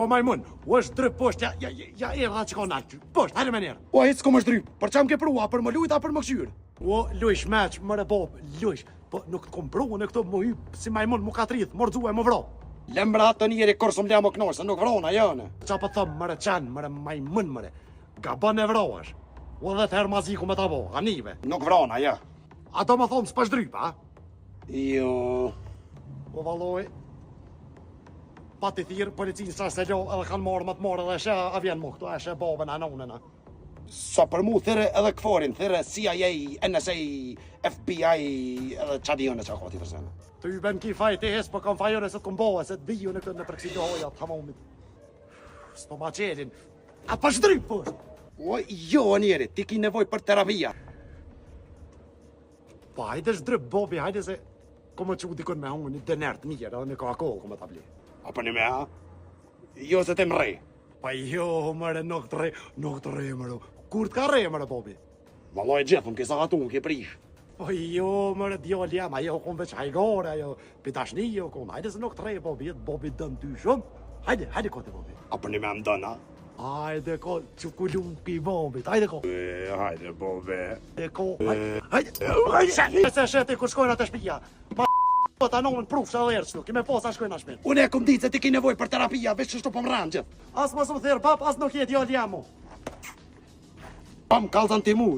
Po majmun, u është dryp poshtë, ja erdha që ka nalë, poshtë, hajde me njerë. O, hecë s'ko më shdryp, për çam ke prua, për më lujt, a për më këshyrë? O, lujsh meq, mëre bob, lujsh, po nuk të kom pru në këto më hyp si majmun mu katrith, më rëzue më vro. Lembra të njeri kur s'm le më knosh, se nuk vrona jone. Qa po thëmë, mëre qanë, mëre majmun, mëre, gaban e vrohesh. U edhe të herë maziku me ta bo, ganive. Nuk vrona, ja. A do më thonë s'pa shdryp, a? Jo. O valoj, pa të thirë, policinë sa se lo edhe kanë marrë më të marrë edhe shë a vjen mu këtu, e shë babën anonën. Sa për mu thire edhe këforin, thire CIA, NSA, FBI, edhe qa di jone qa ka ti tërsene. Të ju ben ki fajt e hes, po kam fajore se të kombohe, se të biju në këtë në përkësi hoja të hamomit. S'po ma qelin, a pa shdryp po është. O, jo njeri, ti ki nevoj për terapia. Po hajde shdryp, Bobi, hajde se ko më që dikon me hunë një denert mirë, edhe me Coca-Cola ko më ta bli. A për një me ha? Jo se te më rej. Pa jo, mëre, nuk të re, mëre. Kur t'ka re, mëre, Bobi? Valoj gjithë, më kisa hatu, më ke prish. Po jo, mëre, djall jam, ajo kom veç hajgore, ajo pitashni, jo kom. Hajde se nuk të re, Bobi, jetë Bobi dënë ty shumë. Hajde kote, Bobi. A për një me më dënë, ha? Hajde ko, që ku lumë pi Bobit, hajde ko. Hajde, Bobi. Hajde. Se shete kur shkojnë atë shpija. Po ta nomen pruf se edhe erë qëtu, kime posa shkojnë a shpinë. Unë e kom ditë se ti ki nevoj për terapia, veç që shtu po më ranë gjithë. As mos më thirë pap, as nuk jetë jo ljamu. Pam kalzan ti mu.